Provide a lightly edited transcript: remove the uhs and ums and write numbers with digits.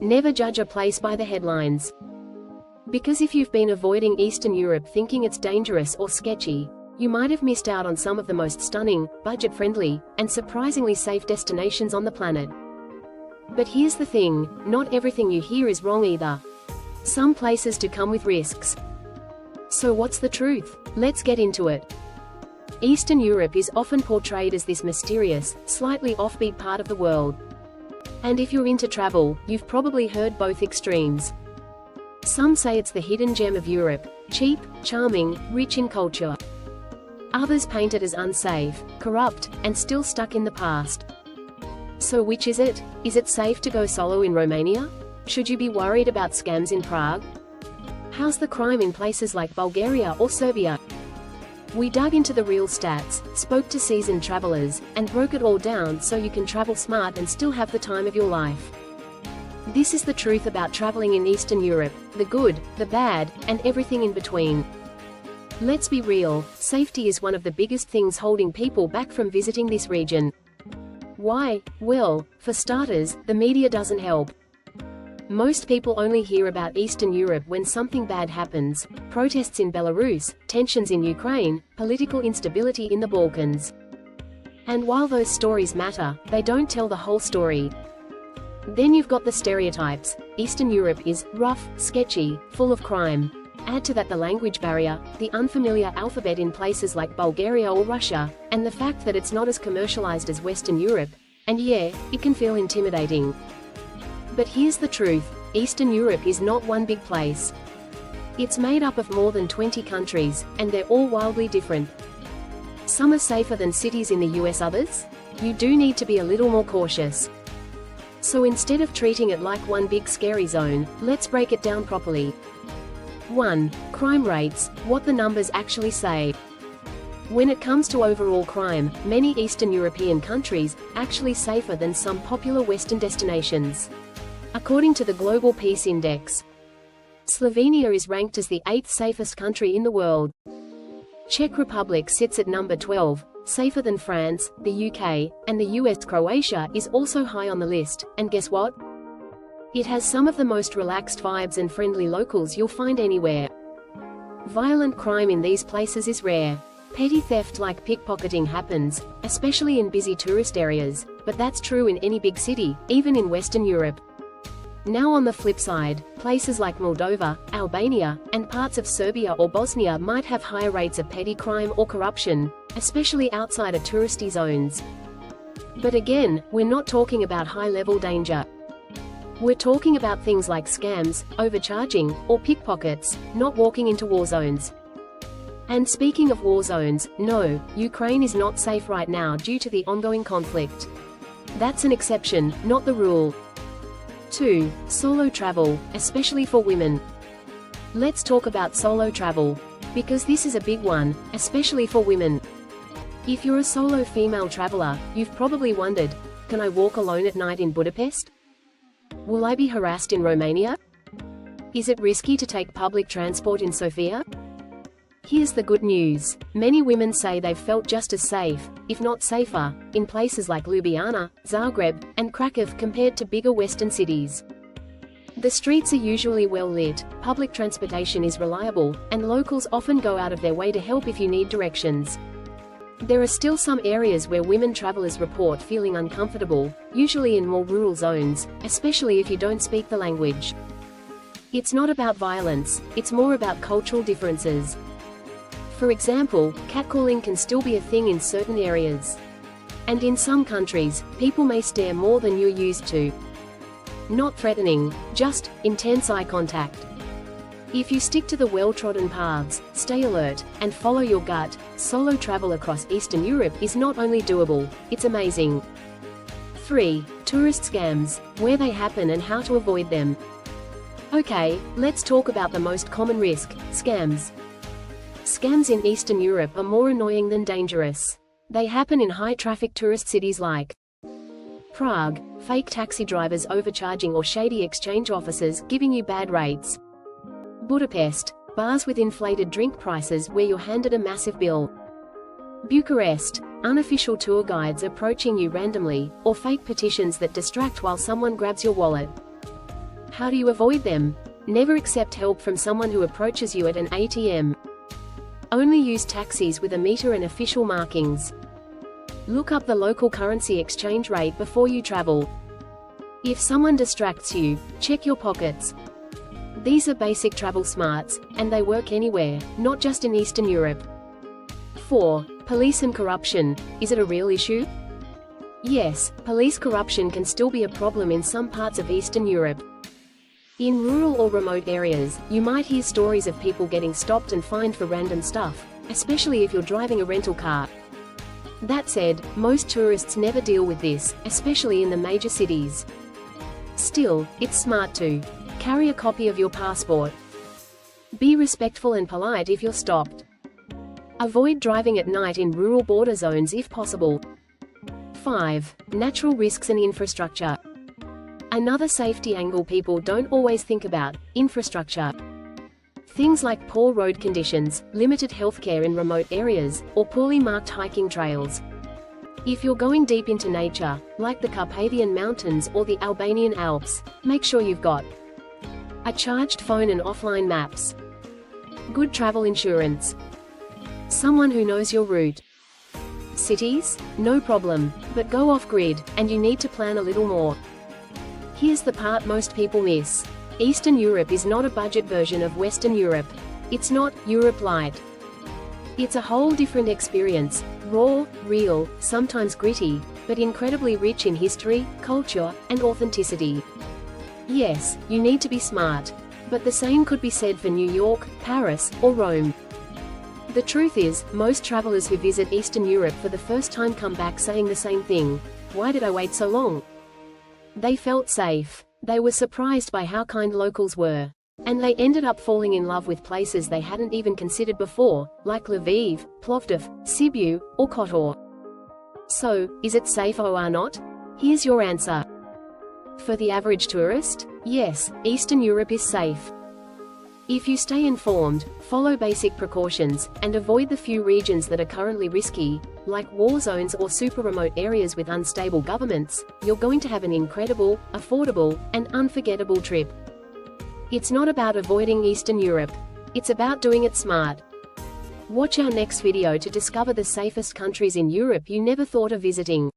Never judge a place by the headlines. Because if you've been avoiding Eastern Europe thinking it's dangerous or sketchy, you might have missed out on some of the most stunning, budget-friendly, and surprisingly safe destinations on the planet. But here's the thing, not everything you hear is wrong either. Some places do come with risks. So what's the truth? Let's get into it. Eastern Europe is often portrayed as this mysterious, slightly offbeat part of the world. And if you're into travel, you've probably heard both extremes. Some say it's the hidden gem of Europe, cheap, charming, rich in culture. Others paint it as unsafe, corrupt, and still stuck in the past. So which is it? Is it safe to go solo in Romania? Should you be worried about scams in Prague? How's the crime in places like Bulgaria or Serbia? We dug into the real stats, spoke to seasoned travelers, and broke it all down so you can travel smart and still have the time of your life. This is the truth about traveling in Eastern Europe, the good, the bad, and everything in between. Let's be real, safety is one of the biggest things holding people back from visiting this region. Why? Well, for starters, the media doesn't help. Most people only hear about Eastern Europe when something bad happens: protests in Belarus, tensions in Ukraine, political instability in the Balkans. And while those stories matter, they don't tell the whole story. Then you've got the stereotypes. Eastern Europe is rough, sketchy, full of crime. Add to that the language barrier, the unfamiliar alphabet in places like Bulgaria or Russia, and the fact that it's not as commercialized as Western Europe, and yeah, it can feel intimidating. But here's the truth, Eastern Europe is not one big place. It's made up of more than 20 countries, and they're all wildly different. Some are safer than cities in the US. Others? You do need to be a little more cautious. So instead of treating it like one big scary zone, let's break it down properly. 1. Crime rates, what the numbers actually say. When it comes to overall crime, many Eastern European countries are actually safer than some popular Western destinations. According to the Global Peace Index, Slovenia is ranked as the 8th safest country in the world. Czech Republic sits at number 12, safer than France, the UK, and the US. Croatia is also high on the list, and guess what? It has some of the most relaxed vibes and friendly locals you'll find anywhere. Violent crime in these places is rare. Petty theft like pickpocketing happens, especially in busy tourist areas, but that's true in any big city, even in Western Europe. Now on the flip side, places like Moldova, Albania, and parts of Serbia or Bosnia might have higher rates of petty crime or corruption, especially outside of touristy zones. But again, we're not talking about high-level danger. We're talking about things like scams, overcharging, or pickpockets, not walking into war zones. And speaking of war zones, no, Ukraine is not safe right now due to the ongoing conflict. That's an exception, not the rule. 2. Solo travel, especially for women. Let's talk about solo travel, because this is a big one, especially for women. If you're a solo female traveler, you've probably wondered, can I walk alone at night in Budapest? Will I be harassed in Romania? Is it risky to take public transport in Sofia? Here's the good news. Many women say they've felt just as safe, if not safer, in places like Ljubljana, Zagreb, and Krakow compared to bigger Western cities. The streets are usually well lit, public transportation is reliable, and locals often go out of their way to help if you need directions. There are still some areas where women travelers report feeling uncomfortable, usually in more rural zones, especially if you don't speak the language. It's not about violence, it's more about cultural differences. For example, catcalling can still be a thing in certain areas. And in some countries, people may stare more than you're used to. Not threatening, just intense eye contact. If you stick to the well-trodden paths, stay alert, and follow your gut, solo travel across Eastern Europe is not only doable, it's amazing. 3. Tourist scams, where they happen and how to avoid them. Okay, let's talk about the most common risk, scams. Scams in Eastern Europe are more annoying than dangerous. They happen in high-traffic tourist cities like Prague, fake taxi drivers overcharging or shady exchange officers giving you bad rates. Budapest, bars with inflated drink prices where you're handed a massive bill. Bucharest, unofficial tour guides approaching you randomly, or fake petitions that distract while someone grabs your wallet. How do you avoid them? Never accept help from someone who approaches you at an ATM. Only use taxis with a meter and official markings. Look up the local currency exchange rate before you travel. If someone distracts you, check your pockets. These are basic travel smarts, and they work anywhere, not just in Eastern Europe. 4. Police and corruption. Is it a real issue? Yes, police corruption can still be a problem in some parts of Eastern Europe. In rural or remote areas, you might hear stories of people getting stopped and fined for random stuff, especially if you're driving a rental car. That said, most tourists never deal with this, especially in the major cities. Still, it's smart to carry a copy of your passport. Be respectful and polite if you're stopped. Avoid driving at night in rural border zones if possible. 5. Natural risks and infrastructure. Another safety angle people don't always think about: infrastructure. Things like poor road conditions, limited healthcare in remote areas, or poorly marked hiking trails. If you're going deep into nature, like the Carpathian Mountains or the Albanian Alps, make sure you've got a charged phone and offline maps, good travel insurance, someone who knows your route. Cities? No problem, but go off-grid, and you need to plan a little more. Here's the part most people miss. Eastern Europe is not a budget version of Western Europe. It's not Europe Light. It's a whole different experience, raw, real, sometimes gritty, but incredibly rich in history, culture, and authenticity. Yes, you need to be smart. But the same could be said for New York, Paris, or Rome. The truth is, most travelers who visit Eastern Europe for the first time come back saying the same thing: why did I wait so long? They felt safe. They were surprised by how kind locals were. And they ended up falling in love with places they hadn't even considered before, like Lviv, Plovdiv, Sibiu, or Kotor. So, is it safe or not? Here's your answer. For the average tourist, yes, Eastern Europe is safe. If you stay informed, follow basic precautions, and avoid the few regions that are currently risky, like war zones or super remote areas with unstable governments, you're going to have an incredible, affordable, and unforgettable trip. It's not about avoiding Eastern Europe. It's about doing it smart. Watch our next video to discover the safest countries in Europe you never thought of visiting.